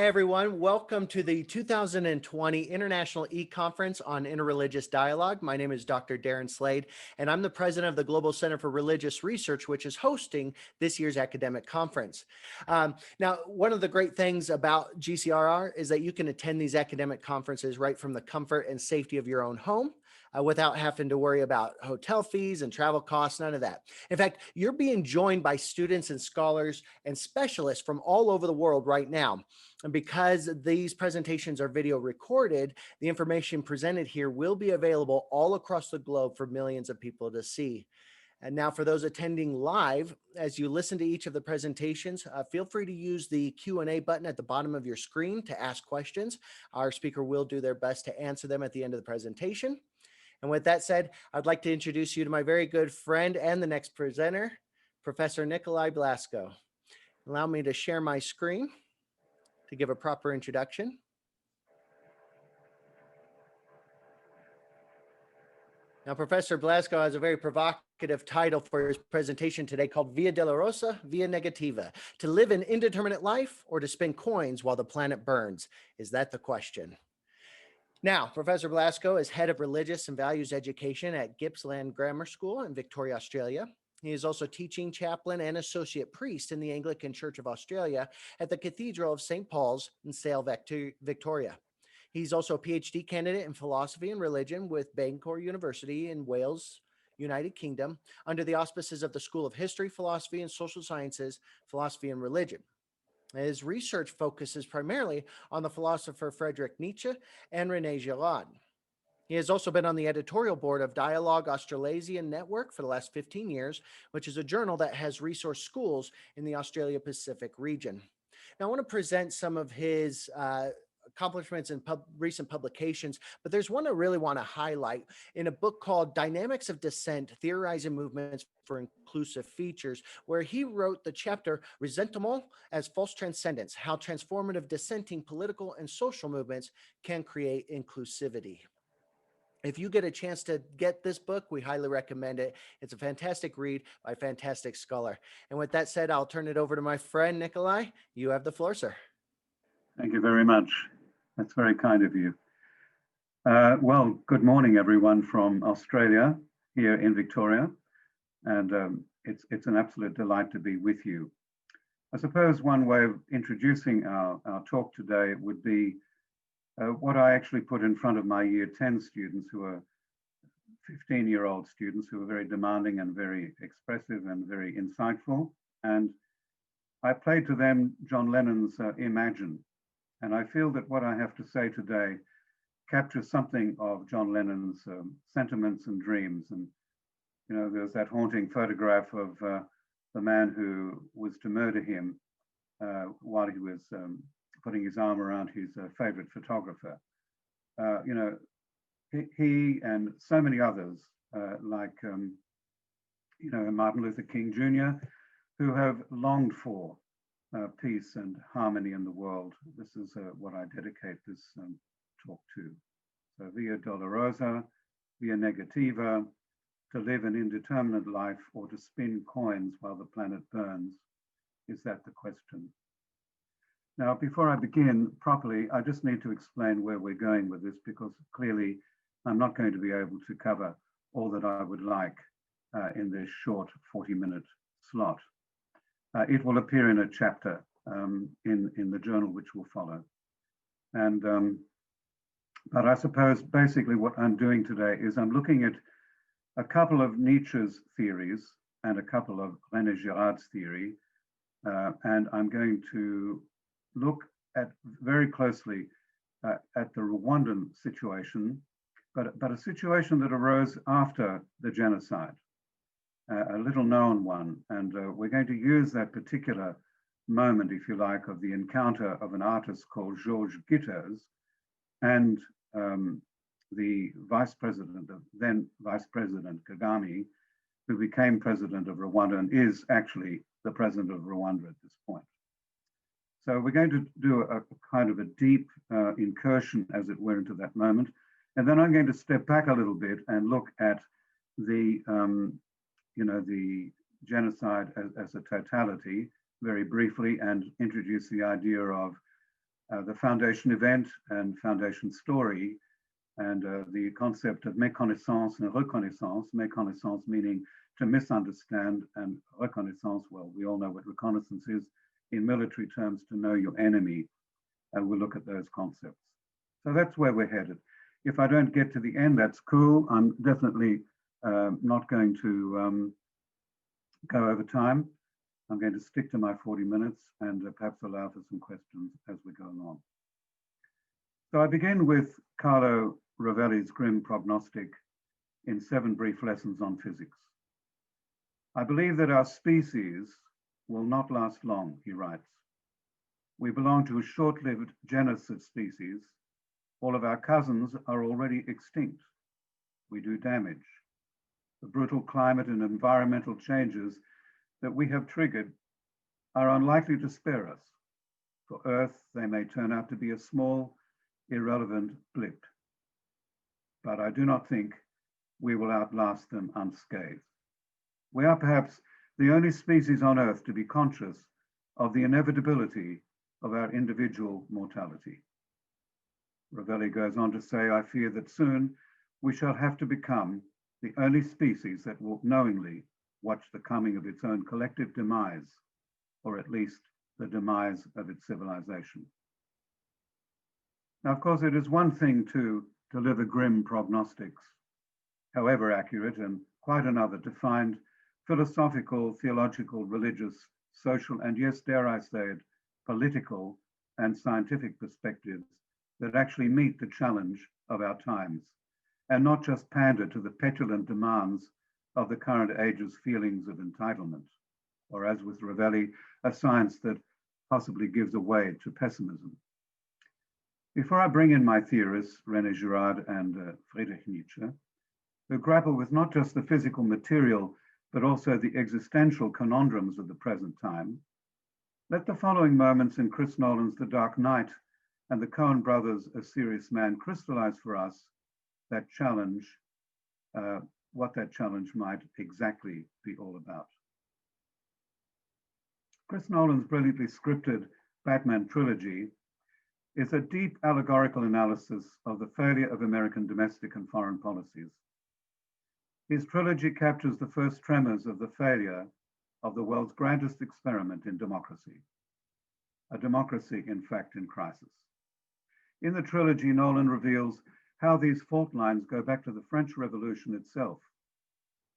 everyone. Welcome to the 2020 International eConference on Interreligious Dialogue. My name is Dr. Darren Slade, and I'm the president of the Global Center for Religious Research, which is hosting this year's academic conference. Now, one of the great things about GCRR is that you can attend these academic conferences right from the comfort and safety of your own home. Without having to worry about hotel fees and travel costs, none of that. In fact, you're being joined by students and scholars and specialists from all over the world right now. And because these presentations are video recorded, the information presented here will be available all across the globe for millions of people to see. And now for those attending live, as you listen to each of the presentations, feel free to use the Q&A button at the bottom of your screen to ask questions. Our speaker will do their best to answer them at the end of the presentation. And with that said, I'd like to introduce you to my very good friend and the next presenter, Professor Nikolai Blaskow. Allow me to share my screen to give a proper introduction. Now, Professor Blaskow has a very provocative title for his presentation today called Via Dolorosa, Via Negativa, to live an indeterminate life or to spend coins while the planet burns. Is that the question? Now, Professor Blaskow is head of religious and values education at Gippsland Grammar School in Victoria, Australia. He is also teaching chaplain and associate priest in the Anglican Church of Australia at the Cathedral of St. Paul's in Sale, Victoria. He's also a PhD candidate in philosophy and religion with Bangor University in Wales, United Kingdom, under the auspices of the School of History, Philosophy and Social Sciences, Philosophy and Religion. His research focuses primarily on the philosopher Friedrich Nietzsche and René Girard. He has also been on the editorial board of Dialogue Australasian Network for the last 15 years, which is a journal that has resource schools in the Australia Pacific region. Now, I want to present some of his accomplishments in recent publications, but there's one I really want to highlight in a book called Dynamics of Dissent, Theorizing Movements for Inclusive Features, where he wrote the chapter Ressentiment as False Transcendence, How Transformative Dissenting Political and Social Movements Can Create Inclusivity. If you get a chance to get this book, we highly recommend it. It's a fantastic read by a fantastic scholar. And with that said, I'll turn it over to my friend, Nikolai. You have the floor, sir. Thank you very much. That's very kind of you. Well, good morning, everyone from Australia here in Victoria. And it's an absolute delight to be with you. I suppose one way of introducing our talk today would be what I actually put in front of my year 10 students, who are 15-year-old students who are very demanding and very expressive and very insightful. And I played to them John Lennon's Imagine. And I feel that what I have to say today captures something of John Lennon's sentiments and dreams. And, you know, there's that haunting photograph of the man who was to murder him while he was putting his arm around his favorite photographer. You know, he and so many others, like, you know, Martin Luther King Jr., who have longed for peace and harmony in the world. This is what I dedicate this talk to. So Via Dolorosa, Via Negativa, to live an indeterminate life or to spin coins while the planet burns. Is that the question? Now, before I begin properly, I just need to explain where we're going with this, because clearly I'm not going to be able to cover all that I would like in this short 40-minute slot. It will appear in a chapter in the journal which will follow. And but I suppose basically what I'm doing today is I'm looking at a couple of Nietzsche's theories and a couple of René Girard's theory, and I'm going to look at very closely at the Rwandan situation, but a situation that arose after the genocide. A little known one, and we're going to use that particular moment, if you like, of the encounter of an artist called Georges Guiters and the then Vice President Kagame, who became president of Rwanda and is actually the president of Rwanda at this point. So we're going to do a kind of a deep incursion, as it were, into that moment. And then I'm going to step back a little bit and look at the you know, the genocide as a totality very briefly, and introduce the idea of the foundation event and foundation story, and the concept of méconnaissance and reconnaissance, méconnaissance meaning to misunderstand, and reconnaissance, well, we all know what reconnaissance is in military terms, to know your enemy. And we'll look at those concepts. So that's where we're headed. If I don't get to the end, that's cool. I'm definitely not going to go over time. I'm going to stick to my 40 minutes and perhaps allow for some questions as we go along. So I begin with Carlo Rovelli's grim prognostic in 7 brief lessons on physics. I believe that our species will not last long, he writes. We belong to a short-lived genus of species. All of our cousins are already extinct. We do damage. The brutal climate and environmental changes that we have triggered are unlikely to spare us. For Earth, they may turn out to be a small, irrelevant blip. But I do not think we will outlast them unscathed. We are perhaps the only species on Earth to be conscious of the inevitability of our individual mortality. Rovelli goes on to say, I fear that soon we shall have to become the only species that will knowingly watch the coming of its own collective demise, or at least the demise of its civilization. Now, of course, it is one thing to deliver grim prognostics, however accurate, and quite another to find philosophical, theological, religious, social, and yes, dare I say it, political and scientific perspectives that actually meet the challenge of our times, and not just pander to the petulant demands of the current age's feelings of entitlement, or as with Rovelli, a science that possibly gives way to pessimism. Before I bring in my theorists, René Girard and Friedrich Nietzsche, who grapple with not just the physical material, but also the existential conundrums of the present time, let the following moments in Chris Nolan's The Dark Knight and the Coen brothers' A Serious Man crystallize for us that challenge, what that challenge might exactly be all about. Chris Nolan's brilliantly scripted Batman trilogy is a deep allegorical analysis of the failure of American domestic and foreign policies. His trilogy captures the first tremors of the failure of the world's grandest experiment in democracy, a democracy, in fact, in crisis. In the trilogy, Nolan reveals how these fault lines go back to the French Revolution itself,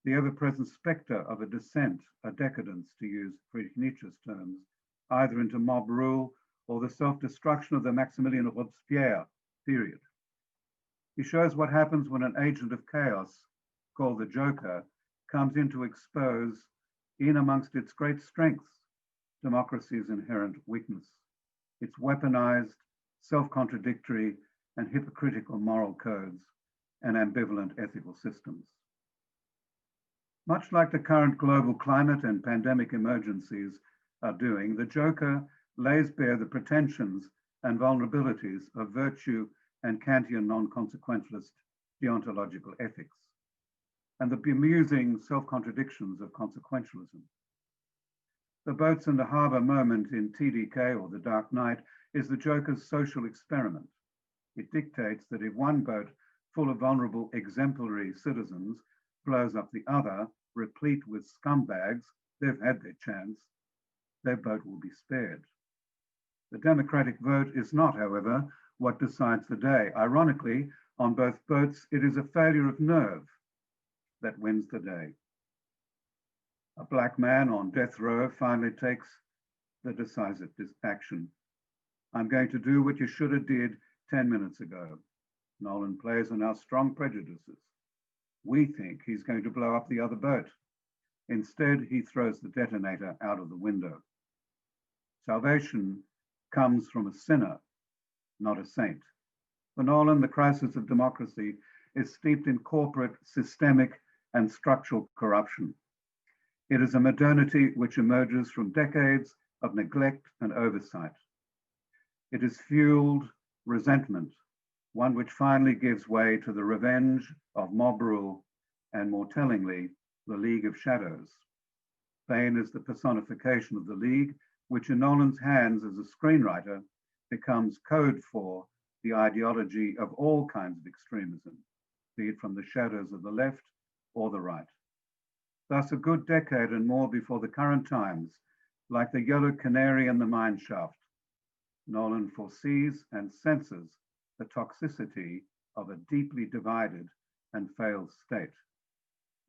the ever-present spectre of a descent, a decadence, to use Friedrich Nietzsche's terms, either into mob rule or the self-destruction of the Maximilien Robespierre period. He shows what happens when an agent of chaos, called the Joker, comes in to expose, in amongst its great strengths, democracy's inherent weakness, its weaponized, self-contradictory, and hypocritical moral codes and ambivalent ethical systems. Much like the current global climate and pandemic emergencies are doing, the Joker lays bare the pretensions and vulnerabilities of virtue and Kantian non-consequentialist deontological ethics, and the bemusing self-contradictions of consequentialism. The boats in the harbor moment in TDK, or The Dark Knight, is the Joker's social experiment. It dictates that if one boat full of vulnerable exemplary citizens blows up the other, replete with scumbags, they've had their chance, their boat will be spared. The democratic vote is not, however, what decides the day. Ironically, on both boats, it is a failure of nerve that wins the day. A black man on death row finally takes the decisive action. I'm going to do what you should have did 10 minutes ago. Nolan plays on our strong prejudices. We think he's going to blow up the other boat. Instead, he throws the detonator out of the window. Salvation comes from a sinner, not a saint. For Nolan, the crisis of democracy is steeped in corporate, systemic, and structural corruption. It is a modernity which emerges from decades of neglect and oversight. It is fueled resentment, one which finally gives way to the revenge of mob rule and, more tellingly, the League of Shadows. Bane is the personification of the League, which in Nolan's hands as a screenwriter becomes code for the ideology of all kinds of extremism, be it from the shadows of the left or the right. Thus, a good decade and more before the current times, like the yellow canary in the mine shaft, Nolan foresees and senses the toxicity of a deeply divided and failed state.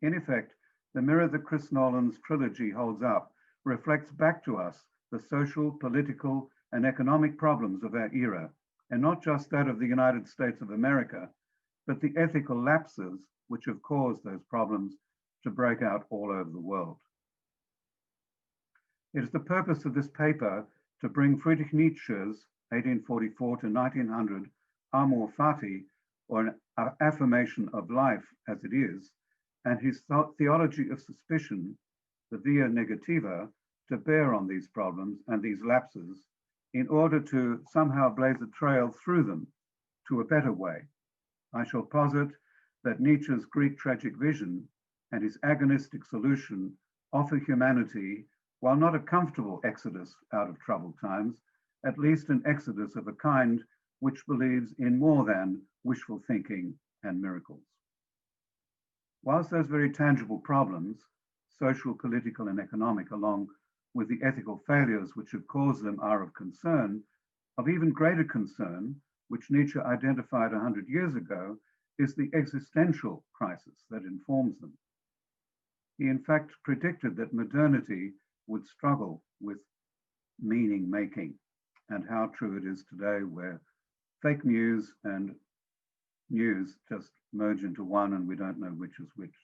In effect, the mirror that Chris Nolan's trilogy holds up reflects back to us the social, political, and economic problems of our era, and not just that of the United States of America, but the ethical lapses which have caused those problems to break out all over the world. It is the purpose of this paper to bring Friedrich Nietzsche's 1844 to 1900 Amor Fati, or an affirmation of life as it is, and his theology of suspicion, the Via Negativa, to bear on these problems and these lapses in order to somehow blaze a trail through them to a better way. I shall posit that Nietzsche's Greek tragic vision and his agonistic solution offer humanity, while not a comfortable exodus out of troubled times, at least an exodus of a kind which believes in more than wishful thinking and miracles. Whilst those very tangible problems, social, political, and economic, along with the ethical failures which have caused them, are of concern, of even greater concern, which Nietzsche identified 100 years ago, is the existential crisis that informs them. He in fact predicted that modernity would struggle with meaning making, and how true it is today, where fake news and news just merge into one and we don't know which is which.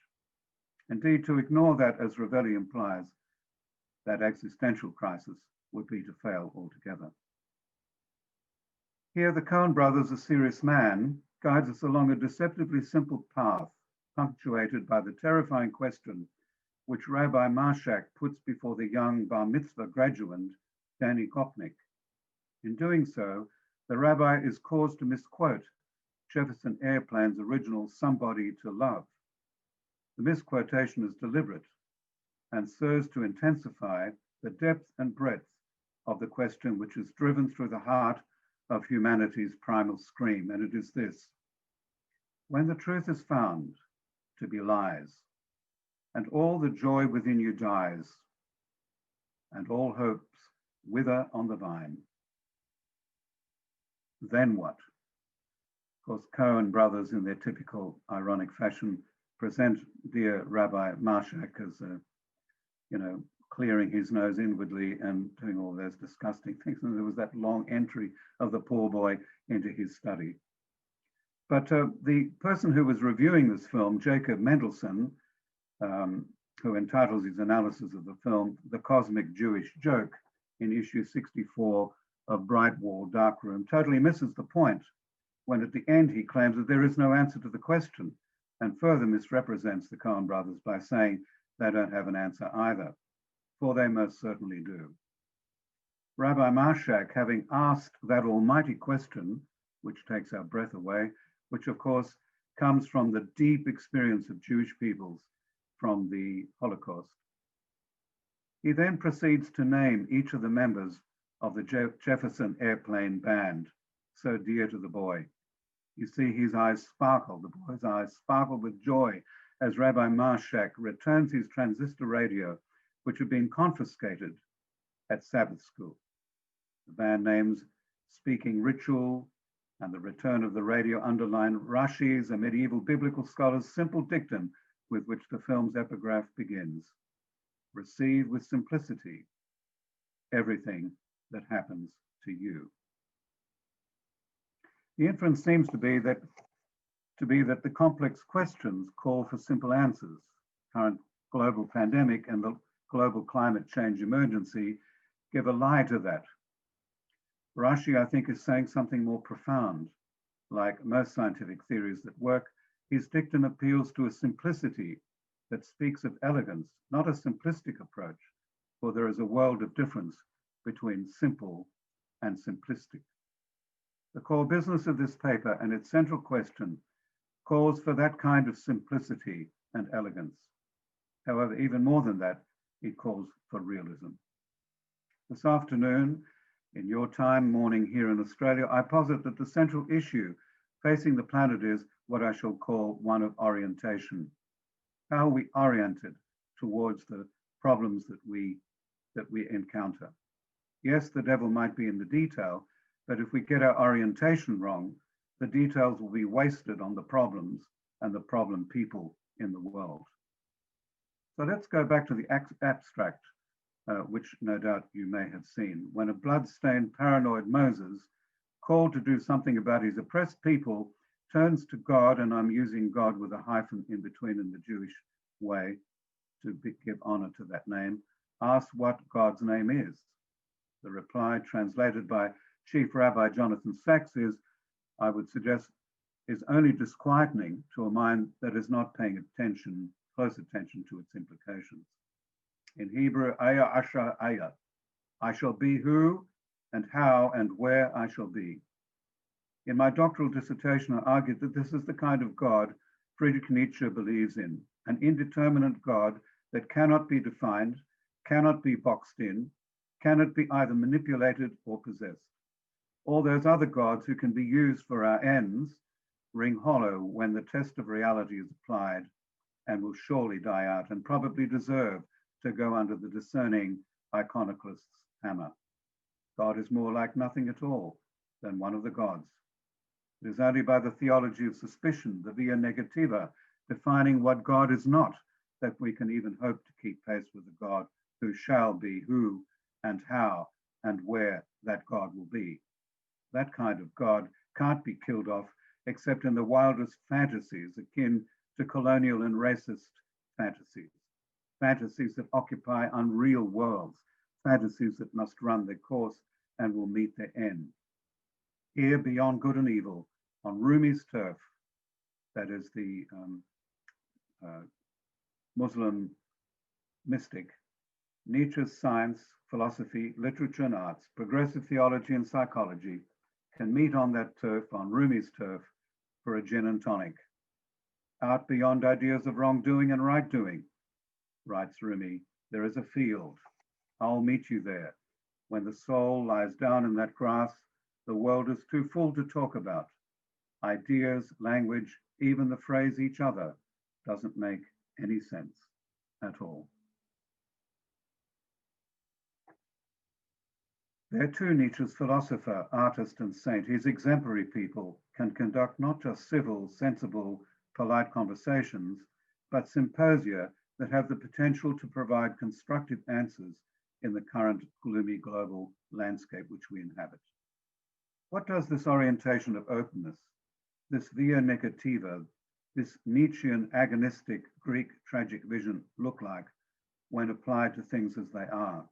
Indeed, to ignore that, as Ravelli implies, that existential crisis would be to fail altogether. Here, the Coen brothers, A Serious Man, guides us along a deceptively simple path, punctuated by the terrifying question which Rabbi Marshak puts before the young bar mitzvah graduand, Danny Kopnik. In doing so, the rabbi is caused to misquote Jefferson Airplane's original "somebody to love." The misquotation is deliberate and serves to intensify the depth and breadth of the question which is driven through the heart of humanity's primal scream, and it is this: when the truth is found to be lies, and all the joy within you dies, and all hopes wither on the vine, then what? Of course, Coen brothers, in their typical ironic fashion, present dear Rabbi Marshak as, clearing his nose inwardly and doing all those disgusting things. And there was that long entry of the poor boy into his study. But the person who was reviewing this film, Jacob Mendelsohn, who entitles his analysis of the film "The Cosmic Jewish Joke" in issue 64 of Bright Wall Darkroom, totally misses the point when at the end he claims that there is no answer to the question, and further misrepresents the Coen brothers by saying they don't have an answer either, for they most certainly do. Rabbi Marshak, having asked that almighty question, which takes our breath away, which of course comes from the deep experience of Jewish peoples from the Holocaust, he then proceeds to name each of the members of the Jefferson Airplane band, so dear to the boy. You see his eyes sparkle, the boy's eyes sparkle with joy as Rabbi Marshak returns his transistor radio, which had been confiscated at Sabbath school. The band names Speaking Ritual and the return of the radio underline Rashi's, a medieval biblical scholar's simple dictum with which the film's epigraph begins: receive with simplicity everything that happens to you. The inference seems to be that the complex questions call for simple answers. Current global pandemic and the global climate change emergency give a lie to that. Rashi, I think, is saying something more profound. Like most scientific theories that work, his dictum appeals to a simplicity that speaks of elegance, not a simplistic approach, for there is a world of difference between simple and simplistic. The core business of this paper and its central question calls for that kind of simplicity and elegance. However, even more than that, it calls for realism. This afternoon, In your time mourning here in Australia, I posit that the central issue facing the planet is what I shall call one of orientation. How are we oriented towards the problems that we encounter? Yes, the devil might be in the detail, but if we get our orientation wrong, the details will be wasted on the problems and the problem people in the world. So let's go back to the abstract, which no doubt you may have seen. When a blood-stained paranoid Moses, called to do something about his oppressed people, turns to God, and I'm using God with a hyphen in between in the Jewish way to give honor to that name, asks what God's name is. The reply, translated by Chief Rabbi Jonathan Sachs, is, I would suggest, is only disquieting to a mind that is not paying close attention to its implications. In Hebrew, Aya Asha Aya, I shall be who and how and where I shall be. In my doctoral dissertation, I argued that this is the kind of God Friedrich Nietzsche believes in, an indeterminate God that cannot be defined, cannot be boxed in, cannot be either manipulated or possessed. All those other gods who can be used for our ends ring hollow when the test of reality is applied and will surely die out and probably deserve to go under the discerning iconoclast's hammer. God is more like nothing at all than one of the gods. It is only by the theology of suspicion, the via negativa, defining what God is not, that we can even hope to keep pace with the God who shall be who and how and where that God will be. That kind of God can't be killed off except in the wildest fantasies akin to colonial and racist fantasies, fantasies that occupy unreal worlds, fantasies that must run their course and will meet their end. Here, beyond good and evil, on Rumi's turf, that is the Muslim mystic, Nietzsche's science, philosophy, literature and arts, progressive theology and psychology can meet on that turf, on Rumi's turf, for a gin and tonic. Out beyond ideas of wrongdoing and right doing, writes Rumi, there is a field. I'll meet you there. When the soul lies down in that grass, the world is too full to talk about. Ideas, language, even the phrase each other doesn't make any sense at all. There too, Nietzsche's philosopher, artist and saint, his exemplary people can conduct not just civil, sensible, polite conversations, but symposia that have the potential to provide constructive answers in the current gloomy global landscape which we inhabit. What does this orientation of openness, this via negativa, this Nietzschean agonistic Greek tragic vision look like when applied to things as they are?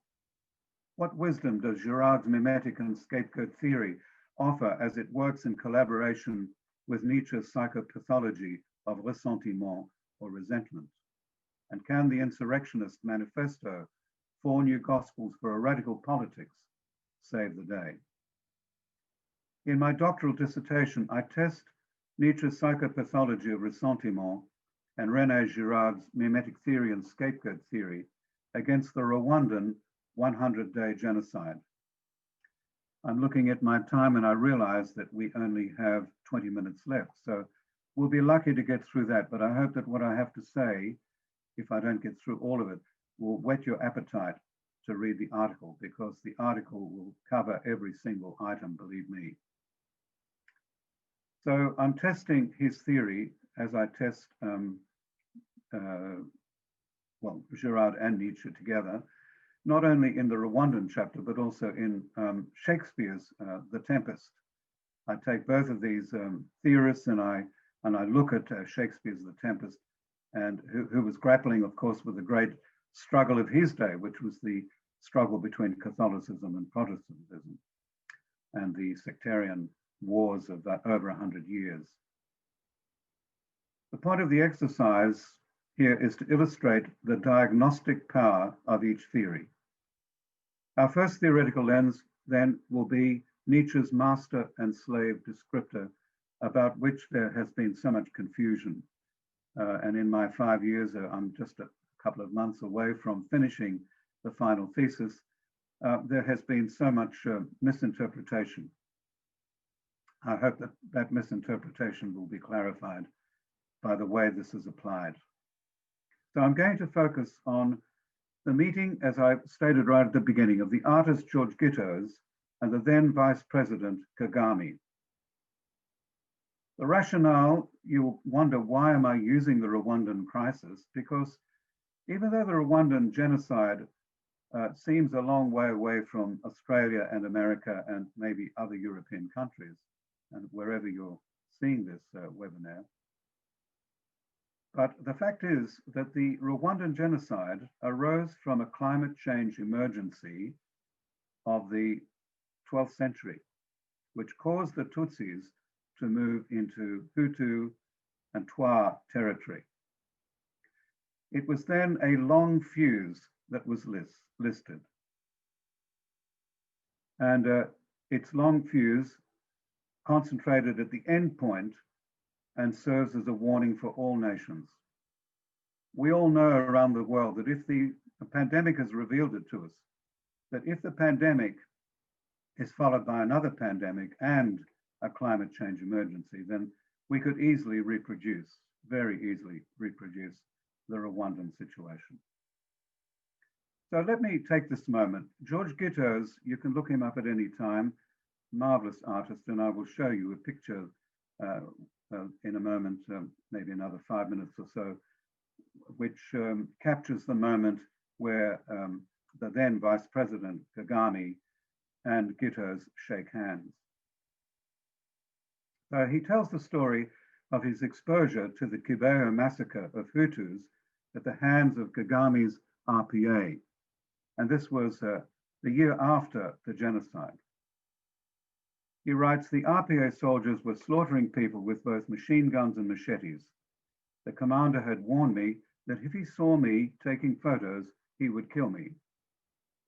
What wisdom does Girard's mimetic and scapegoat theory offer as it works in collaboration with Nietzsche's psychopathology of ressentiment or resentment? And can the insurrectionist manifesto, Four New Gospels for a Radical Politics, save the day? In my doctoral dissertation, I test Nietzsche's psychopathology of ressentiment and René Girard's mimetic theory and scapegoat theory against the Rwandan 100-day genocide. I'm looking at my time and I realize that we only have 20 minutes left. So we'll be lucky to get through that, but I hope that what I have to say, if I don't get through all of it, will whet your appetite to read the article, because the article will cover every single item, believe me. So I'm testing his theory as I test, Girard and Nietzsche together, not only in the Rwandan chapter, but also in Shakespeare's The Tempest. I take both of these theorists and I look at Shakespeare's The Tempest, and who was grappling, of course, with the great struggle of his day, which was the struggle between Catholicism and Protestantism and the sectarian wars of over 100 years. The point of the exercise here is to illustrate the diagnostic power of each theory. Our first theoretical lens then will be Nietzsche's master and slave descriptor, about which there has been so much confusion. And in my 5 years, I'm just a couple of months away from finishing the final thesis. there has been so much misinterpretation. I hope that that misinterpretation will be clarified by the way this is applied. So I'm going to focus on the meeting, as I stated right at the beginning, of the artist George Gittoes and the then Vice President Kagame. The rationale, you'll wonder, why am I using the Rwandan crisis? Because even though the Rwandan genocide seems a long way away from Australia and America and maybe other European countries, and wherever you're seeing this webinar, but the fact is that the Rwandan genocide arose from a climate change emergency of the 12th century, which caused the Tutsis to move into Hutu and Twa territory. It was then a long fuse that was listed. And its long fuse concentrated at the end point and serves as a warning for all nations. We all know around the world that if the pandemic has revealed it to us, that if the pandemic is followed by another pandemic and a climate change emergency, then we could easily reproduce, very easily reproduce the Rwandan situation. So let me take this moment. George Gittoes, you can look him up at any time, marvelous artist, and I will show you a picture in a moment, maybe another 5 minutes or so, which captures the moment where the then Vice President Kagame and Gittoes shake hands. He tells the story of his exposure to the Kibeho massacre of Hutus at the hands of Kagame's RPA. And this was the year after the genocide. He writes, the RPA soldiers were slaughtering people with both machine guns and machetes. The commander had warned me that if he saw me taking photos, he would kill me.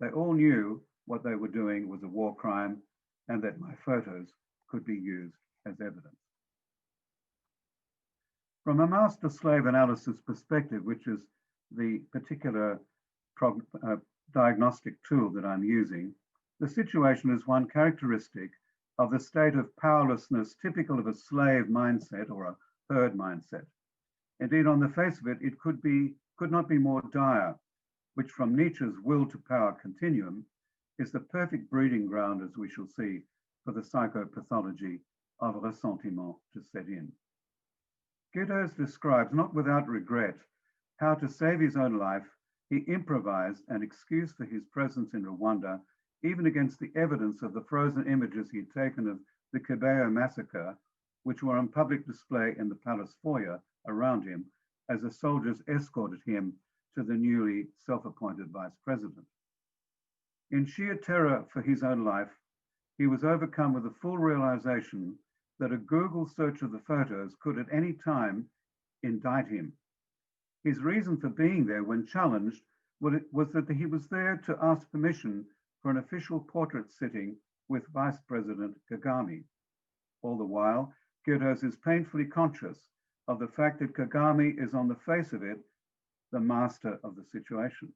They all knew what they were doing was a war crime and that my photos could be used as evidence. From a master-slave analysis perspective, which is the particular diagnostic tool that I'm using, the situation is one characteristic of the state of powerlessness typical of a slave mindset or a herd mindset. Indeed, on the face of it, it could not be more dire, which from Nietzsche's will to power continuum is the perfect breeding ground, as we shall see, for the psychopathology of ressentiment to set in. Gittoes describes, not without regret, how to save his own life, he improvised an excuse for his presence in Rwanda, even against the evidence of the frozen images he had taken of the Kibeho massacre, which were on public display in the palace foyer around him as the soldiers escorted him to the newly self-appointed vice president. In sheer terror for his own life, he was overcome with the full realization that a Google search of the photos could at any time indict him. His reason for being there when challenged was that he was there to ask permission for an official portrait sitting with Vice President Kagame. All the while, Gittoes is painfully conscious of the fact that Kagame is on the face of it, the master of the situation.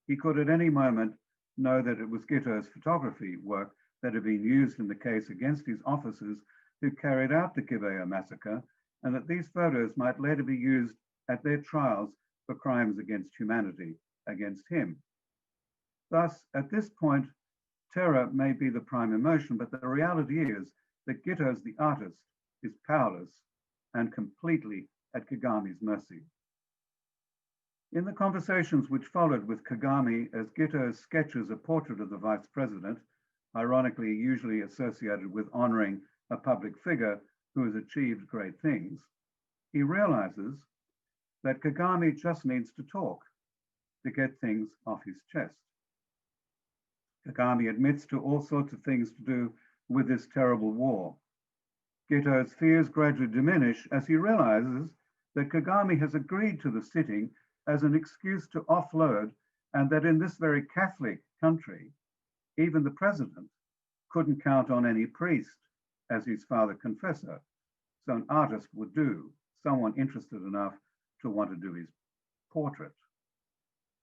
He could at any moment know that it was Gittoes' photography work that had been used in the case against his officers who carried out the Kibeho massacre, and that these photos might later be used at their trials for crimes against humanity against him. Thus, at this point, terror may be the prime emotion, but the reality is that Gittoes, the artist, is powerless and completely at Kagame's mercy. In the conversations which followed with Kagame, as Gittoes sketches a portrait of the vice president, ironically usually associated with honoring a public figure who has achieved great things, he realizes that Kagame just needs to talk to get things off his chest. Kagame admits to all sorts of things to do with this terrible war. Gittoes' fears gradually diminish as he realizes that Kagame has agreed to the sitting as an excuse to offload, and that in this very Catholic country, even the president couldn't count on any priest as his father confessor. So an artist would do, someone interested enough to want to do his portrait.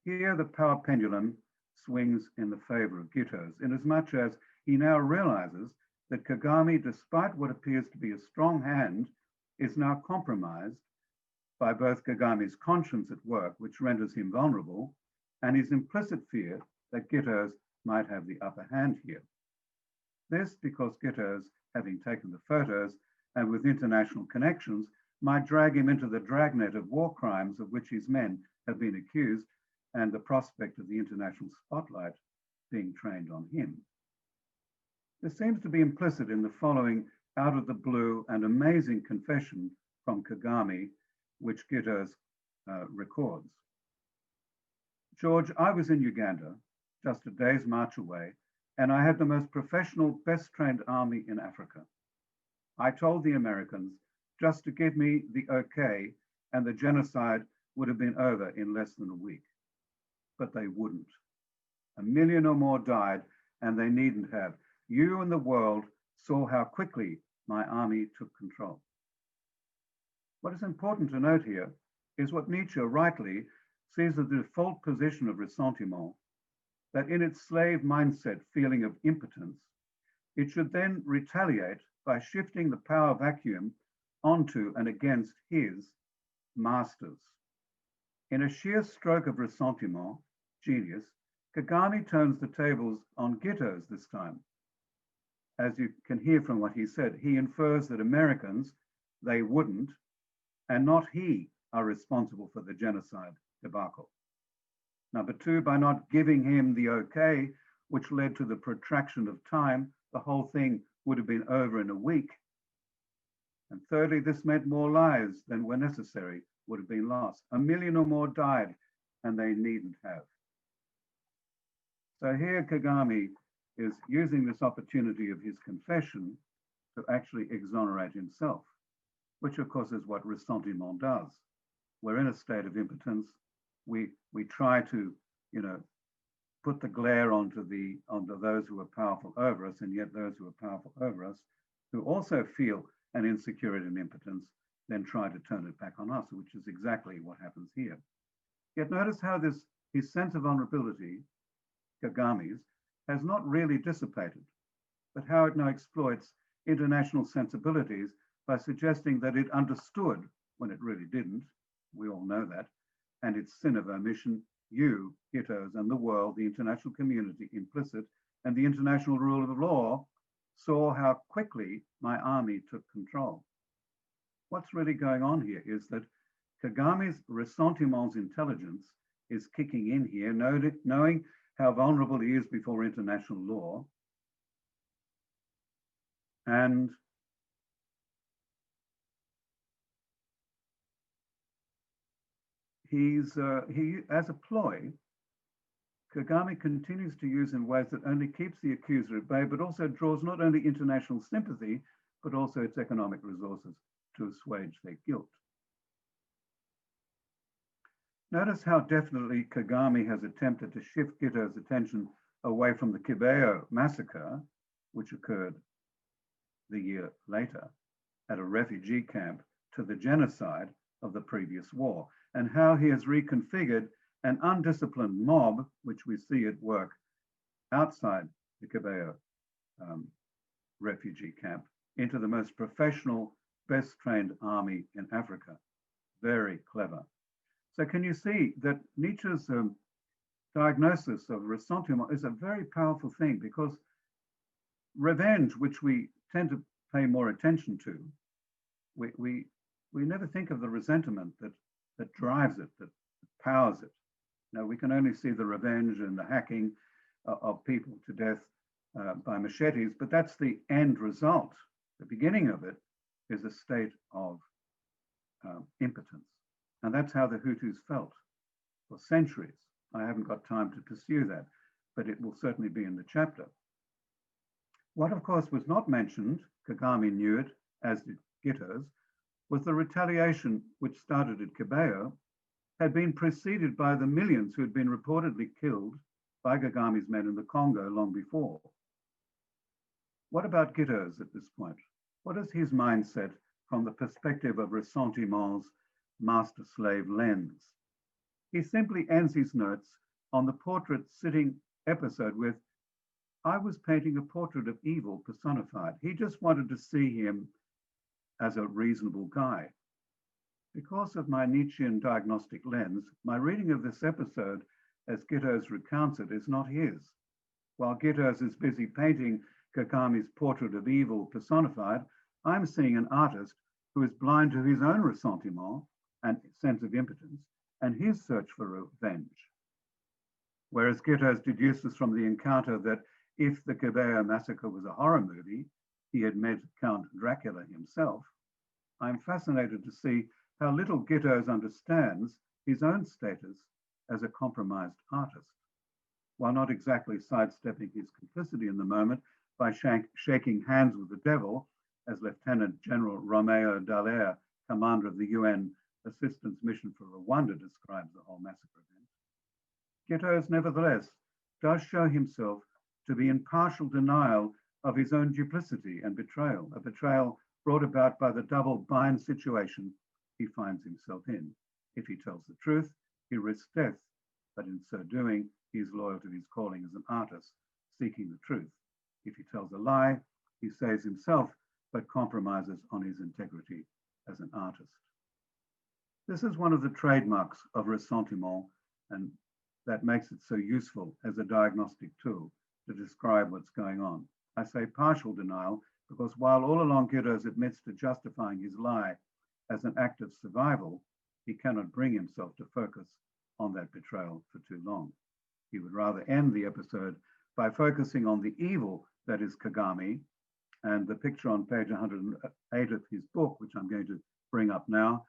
Here, the power pendulum swings in the favor of Gittos, inasmuch as he now realizes that Kagame, despite what appears to be a strong hand, is now compromised by both Kagame's conscience at work, which renders him vulnerable, and his implicit fear that Gittos might have the upper hand here. This because Gittos, having taken the photos and with international connections, might drag him into the dragnet of war crimes of which his men have been accused, and the prospect of the international spotlight being trained on him. This seems to be implicit in the following out of the blue and amazing confession from Kagame, which Gittos records. George, I was in Uganda, just a day's march away, and I had the most professional, best trained army in Africa. I told the Americans just to give me the okay, and the genocide would have been over in less than a week. But they wouldn't. 1 million or more died, and they needn't have. You and the world saw how quickly my army took control. What is important to note here is what Nietzsche rightly sees as the default position of ressentiment, that in its slave mindset feeling of impotence, it should then retaliate by shifting the power vacuum onto and against his masters. In a sheer stroke of ressentiment, genius, Kagame turns the tables on Gittos this time. As you can hear from what he said, he infers that Americans, they wouldn't, and not he, are responsible for the genocide debacle. Number two, by not giving him the okay, which led to the protraction of time, the whole thing would have been over in a week. And thirdly, this meant more lives than were necessary would have been lost. 1 million or more died, and they needn't have. So here Kagame is using this opportunity of his confession to actually exonerate himself, which of course is what ressentiment does. We're in a state of impotence. We try to, put the glare onto those who are powerful over us, and yet those who are powerful over us, who also feel an insecurity and impotence, then try to turn it back on us, which is exactly what happens here. Yet notice how his sense of vulnerability, Kagame's, has not really dissipated, but how it now exploits international sensibilities by suggesting that it understood when it really didn't. We all know that. And its sin of omission, you, Gittos, and the world, the international community implicit, and the international rule of law saw how quickly my army took control. What's really going on here is that Kagame's ressentiment's intelligence is kicking in here, knowing how vulnerable he is before international law. And as a ploy, Kagame continues to use in ways that only keeps the accuser at bay, but also draws not only international sympathy, but also its economic resources to assuage their guilt. Notice how definitely Kagame has attempted to shift Gitto's attention away from the Kibeo massacre, which occurred the year later at a refugee camp, to the genocide of the previous war, and how he has reconfigured an undisciplined mob, which we see at work outside the Kibeo refugee camp, into the most professional, best trained army in Africa. Very clever. So can you see that Nietzsche's diagnosis of ressentiment is a very powerful thing, because revenge, which we tend to pay more attention to, we never think of the resentment that drives it, that powers it. Now, we can only see the revenge and the hacking of people to death by machetes, but that's the end result. The beginning of it is a state of impotence. And that's how the Hutus felt for centuries. I haven't got time to pursue that, but it will certainly be in the chapter. What, of course, was not mentioned, Kagame knew it, as did Gittos, was the retaliation which started at Kibeo, had been preceded by the millions who had been reportedly killed by Kagame's men in the Congo long before. What about Gittos at this point? What is his mindset from the perspective of ressentiment's master-slave lens? He simply ends his notes on the portrait sitting episode with, I was painting a portrait of evil personified. He just wanted to see him as a reasonable guy. Because of my Nietzschean diagnostic lens, my reading of this episode, as Gittos recounts it, is not his. While Gittos is busy painting Kagami's portrait of evil personified, I'm seeing an artist who is blind to his own ressentiment and sense of impotence and his search for revenge. Whereas Gittos deduces from the encounter that if the Kibea massacre was a horror movie, he had met Count Dracula himself, I'm fascinated to see how little Gittos understands his own status as a compromised artist, while not exactly sidestepping his complicity in the moment by shaking hands with the devil, as Lieutenant General Romeo Dallaire, commander of the UN Assistance Mission for Rwanda, describes the whole massacre event. Gittos, nevertheless, does show himself to be in partial denial of his own duplicity and betrayal, a betrayal brought about by the double bind situation he finds himself in. If he tells the truth, he risks death, but in so doing, he is loyal to his calling as an artist, seeking the truth. If he tells a lie, he saves himself, but compromises on his integrity as an artist. This is one of the trademarks of ressentiment, and that makes it so useful as a diagnostic tool to describe what's going on. I say partial denial because while all along Gittos admits to justifying his lie as an act of survival, he cannot bring himself to focus on that betrayal for too long. He would rather end the episode by focusing on the evil that is Kagami, and the picture on page 108 of his book, which I'm going to bring up now,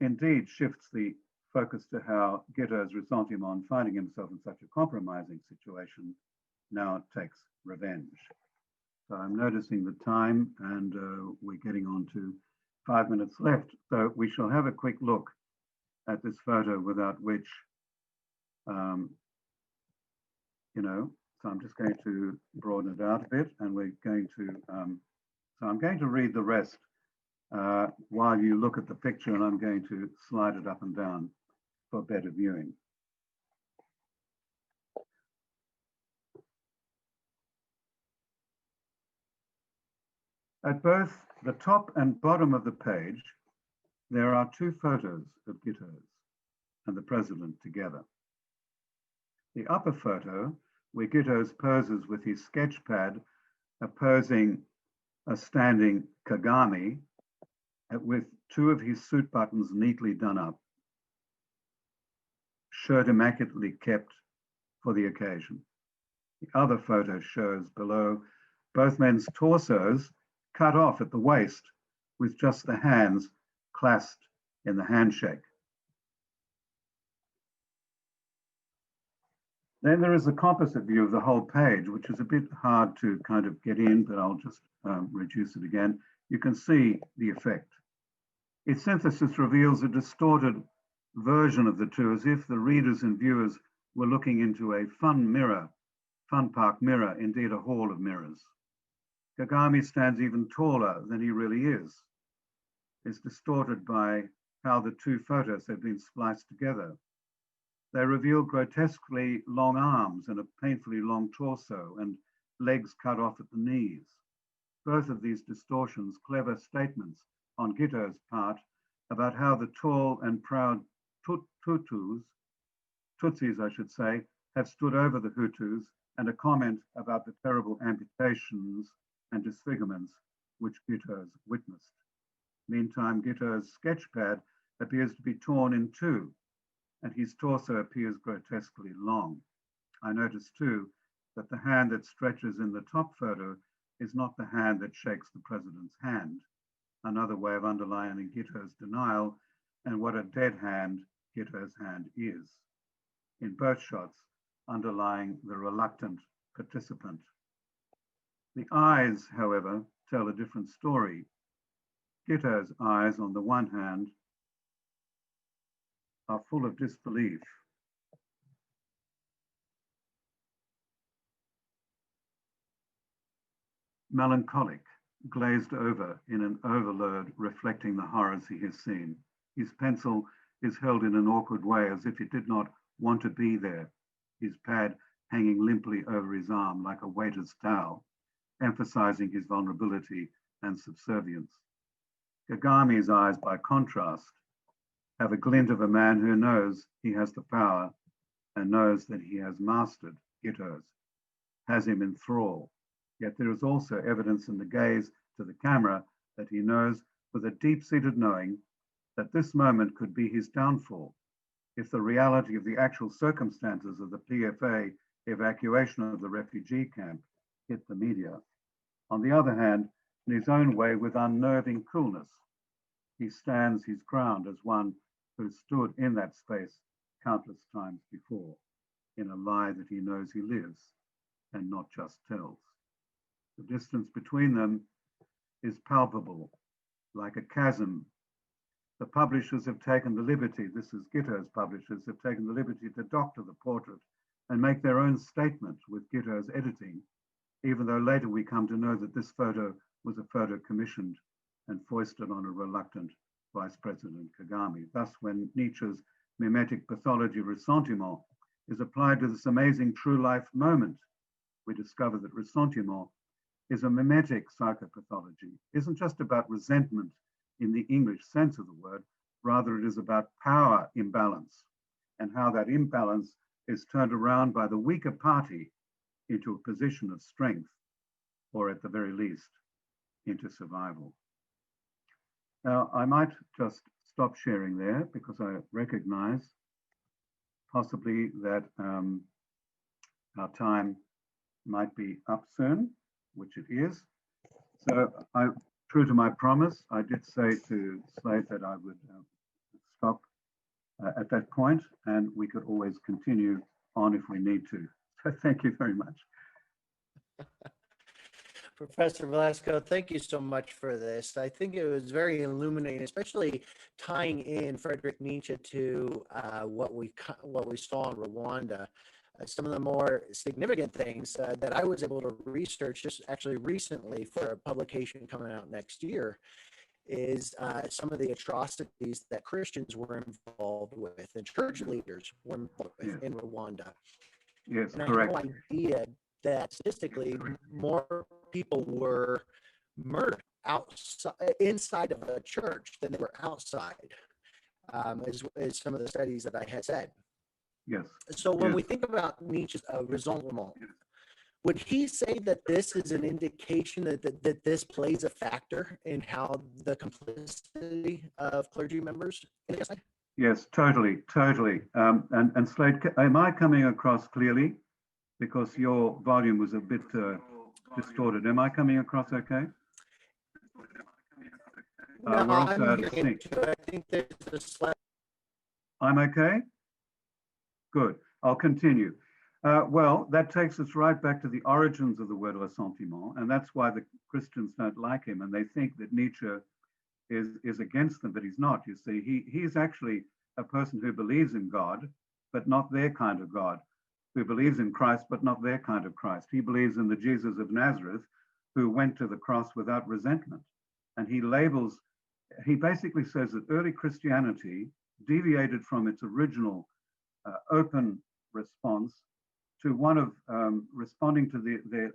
indeed shifts the focus to how Gittos' ressentiment, finding himself in such a compromising situation, now takes revenge. So I'm noticing the time, and we're getting on to 5 minutes left. So we shall have a quick look at this photo, without which, so I'm just going to broaden it out a bit, and we're going to, so I'm going to read the rest while you look at the picture, and I'm going to slide it up and down for better viewing. At both the top and bottom of the page, there are two photos of Gittos and the president together. The upper photo, where Gittos poses with his sketch pad, opposing a standing Kagami with two of his suit buttons neatly done up, shirt immaculately kept for the occasion. The other photo shows below both men's torsos cut off at the waist with just the hands clasped in the handshake. Then there is a composite view of the whole page, which is a bit hard to kind of get in, but I'll just reduce it again. You can see the effect. Its synthesis reveals a distorted version of the two, as if the readers and viewers were looking into a fun park mirror, indeed a hall of mirrors. Kagami stands even taller than he really is. It's distorted by how the two photos have been spliced together. They reveal grotesquely long arms and a painfully long torso and legs cut off at the knees. Both of these distortions, clever statements on Gittos' part about how the tall and proud Tutsis, I should say, have stood over the Hutus, and a comment about the terrible amputations and disfigurements which Gittos witnessed. Meantime, Gittos' sketchpad appears to be torn in two, and his torso appears grotesquely long. I notice too that the hand that stretches in the top photo is not the hand that shakes the president's hand, another way of underlining Gittos' denial and what a dead hand Gittos' hand is. In both shots, underlying the reluctant participant. The eyes, however, tell a different story. Gittos' eyes, on the one hand, are full of disbelief. Melancholic, glazed over in an overload reflecting the horrors he has seen. His pencil is held in an awkward way as if it did not want to be there, his pad hanging limply over his arm like a waiter's towel, emphasizing his vulnerability and subservience. Kagami's eyes, by contrast, have a glint of a man who knows he has the power and knows that he has mastered Gitto's, has him in thrall. Yet there is also evidence in the gaze to the camera that he knows with a deep-seated knowing that this moment could be his downfall if the reality of the actual circumstances of the PFA evacuation of the refugee camp hit the media. On the other hand, in his own way, with unnerving coolness, he stands his ground as one who stood in that space countless times before, in a lie that he knows he lives and not just tells. The distance between them is palpable, like a chasm. The publishers have taken the liberty, this is Gitto's publishers, have taken the liberty to doctor the portrait and make their own statement with Gitto's editing, even though later we come to know that this photo was a photo commissioned and foisted on a reluctant Vice President Kagame. Thus, when Nietzsche's mimetic pathology ressentiment is applied to this amazing true life moment, we discover that ressentiment is a mimetic psychopathology. It isn't just about resentment in the English sense of the word, rather it is about power imbalance and how that imbalance is turned around by the weaker party into a position of strength, or at the very least, into survival. Now, I might just stop sharing there because I recognize possibly that our time might be up soon, which it is. So true to my promise, I did say to Slate that I would stop at that point, and we could always continue on if we need to. So thank you very much. Professor Blaskow, thank you so much for this. I think it was very illuminating, especially tying in Friedrich Nietzsche to what we saw in Rwanda. Some of the more significant things that I was able to research just actually recently for a publication coming out next year is some of the atrocities that Christians were involved with and church leaders were involved with in Rwanda. Yes, and correct. I had no idea that statistically more people were murdered inside of a church than they were outside, as some of the studies that I had said. Yes. So when we think about Nietzsche's ressentiment, would he say that this is an indication that this plays a factor in how the complicity of clergy members? Yes, totally. And Slade, am I coming across clearly? Because your volume was a bit distorted. Am I coming across okay? No, I'm hearing it too. I think there's a slight... I'm okay? Good. I'll continue. Well, that takes us right back to the origins of the word ressentiment, and that's why the Christians don't like him, and they think that Nietzsche is against them, but he's not. You see, he's actually a person who believes in God, but not their kind of God, who believes in Christ, but not their kind of Christ. He believes in the Jesus of Nazareth, who went to the cross without resentment. And he basically says that early Christianity deviated from its original open response to one of responding to the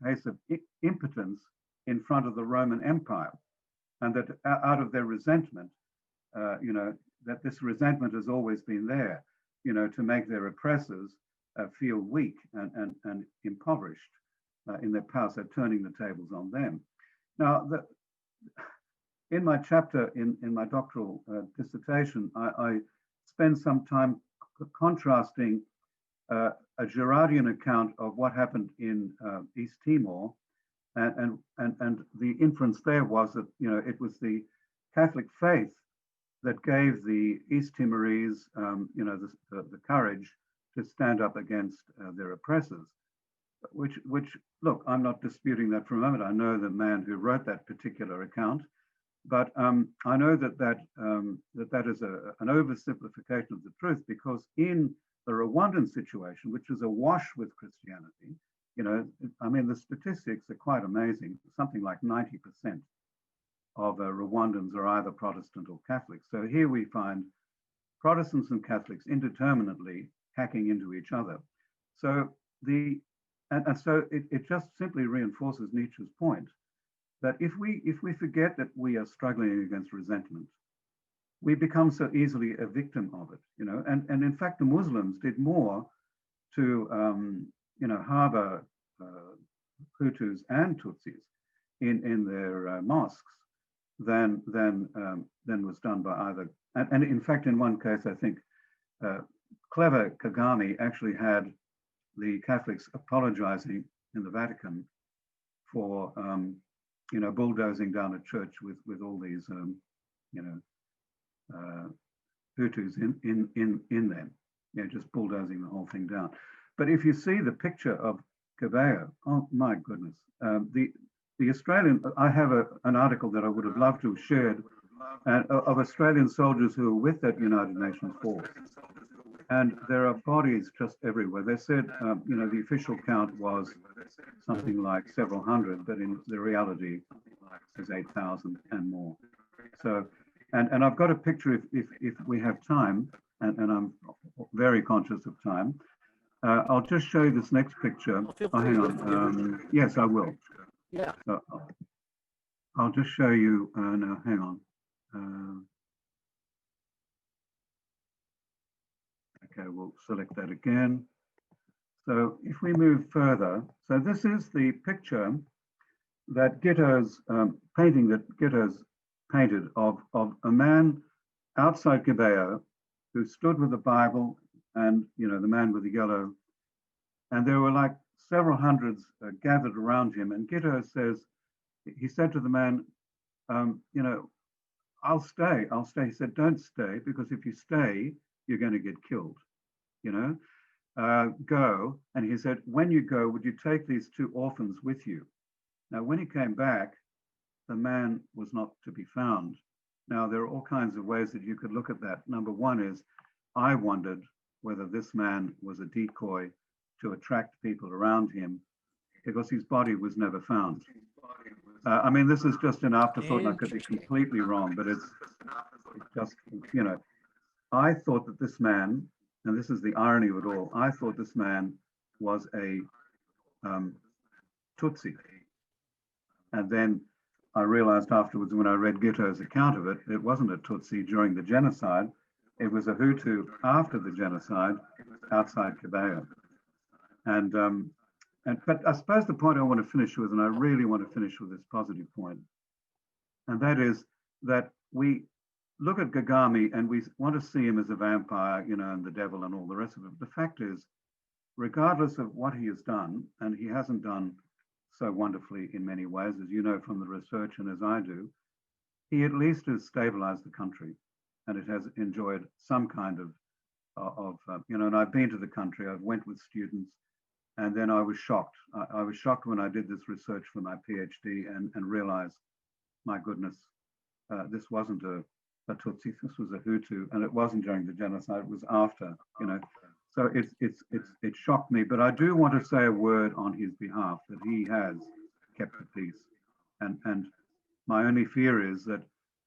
case of impotence in front of the Roman Empire. And that out of their resentment, that this resentment has always been there, to make their oppressors feel weak and impoverished in their power, so turning the tables on them. Now, in my chapter in my doctoral dissertation, I spend some time contrasting a Girardian account of what happened in East Timor, and the inference there was that it was the Catholic faith that gave the East Timorese the courage to stand up against their oppressors, which look, I'm not disputing that for a moment. I know the man who wrote that particular account, but I know that is an oversimplification of the truth, because in the Rwandan situation, which is awash with Christianity, I mean, the statistics are quite amazing. Something like 90% of Rwandans are either Protestant or Catholic. So here we find Protestants and Catholics indeterminately hacking into each other. So and so it just simply reinforces Nietzsche's point that if we forget that we are struggling against resentment, we become so easily a victim of it, you know. And in fact, the Muslims did more to harbor Hutus and Tutsis in their mosques than was done by either. And in fact, in one case, I think clever Kagame actually had the Catholics apologizing in the Vatican for bulldozing down a church with all these Hutus in them, just bulldozing the whole thing down. But if you see the picture of Cabello, oh my goodness, the Australian, I have an article that I would have loved to have shared of Australian soldiers who were with that United Nations force. And there are bodies just everywhere. They said, the official count was something like several hundred, but in the reality is 8,000 and more. So, and I've got a picture if we have time, and I'm very conscious of time. I'll just show you this next picture. Oh, hang on. Yes, I will. Yeah. So I'll just show you. No, hang on. Okay, we'll select that again. So if we move further, so this is the picture that Gitto's painting that Gitto's painted of a man outside Cabello who stood with the Bible and, the man with the yellow. And there were like several hundreds gathered around him. And Gitto says, he said to the man, I'll stay. He said, don't stay, because if you stay, you're going to get killed, go. And he said, when you go, would you take these two orphans with you? Now, when he came back, the man was not to be found. Now, there are all kinds of ways that you could look at that. Number one is, I wondered whether this man was a decoy to attract people around him, because his body was never found. I mean, this is just an afterthought, and I could be completely wrong, but it's just, I thought that this man, and this is the irony of it all, I thought this man was a Tutsi. And then I realized afterwards, when I read Gitto's account of it, it wasn't a Tutsi during the genocide. It was a Hutu after the genocide outside Cabello. But I suppose the point I want to finish with, and I really want to finish with this positive point, and that is that we look at Kagame and we want to see him as a vampire, and the devil and all the rest of it. The fact is, regardless of what he has done, and he hasn't done so wonderfully in many ways, as you know from the research and as I do, he at least has stabilized the country, and it has enjoyed some kind of and I've been to the country, I've went with students, and then I was shocked. I was shocked when I did this research for my PhD and realized, my goodness, this wasn't a Tutsi, this was a Hutu, and it wasn't during the genocide, it was after, So it shocked me, but I do want to say a word on his behalf, that he has kept the peace. And my only fear is that,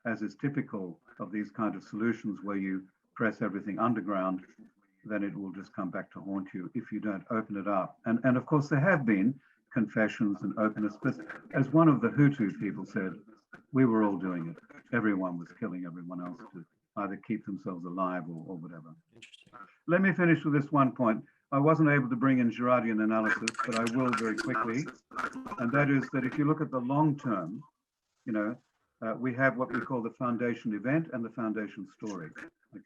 as is typical of these kind of solutions where you press everything underground, then it will just come back to haunt you if you don't open it up. And of course, there have been confessions and openness, but as one of the Hutu people said, we were all doing it. Everyone was killing everyone else to either keep themselves alive or whatever. Interesting. Let me finish with this one point. I wasn't able to bring in Girardian analysis, but I will very quickly. And that is that if you look at the long term, we have what we call the foundation event and the foundation story.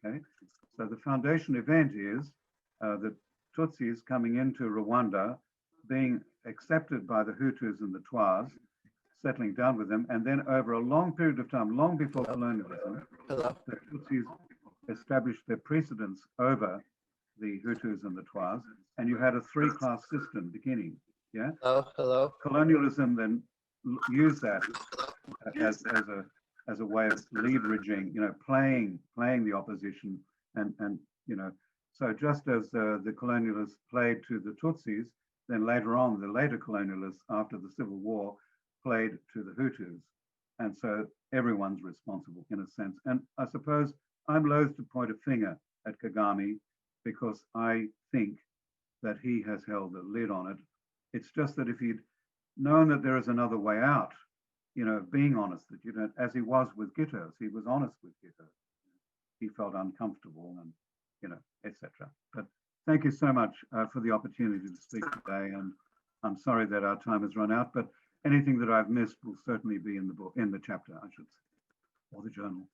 Okay, so the foundation event is the Tutsis coming into Rwanda, being accepted by the Hutus and the Twas, settling down with them, and then over a long period of time, long before colonialism, the Tutsis established their precedence over the Hutus and the Twas, and you had a three-class system beginning. Yeah. Hello. Colonialism then used that as a way of leveraging, playing the opposition, and so just as the colonialists played to the Tutsis, then later on the later colonialists after the Civil War played to the Hutus, and so everyone's responsible in a sense. And I suppose I'm loath to point a finger at Kagame, because I think that he has held the lid on it. It's just that if he'd known that there is another way out, you know, being honest, that, you know, as he was with Gittos, he was honest with Gittos. He felt uncomfortable and, you know, etc. But thank you so much for the opportunity to speak today. And I'm sorry that our time has run out, but anything that I've missed will certainly be in the book, in the chapter, I should say, or the journal.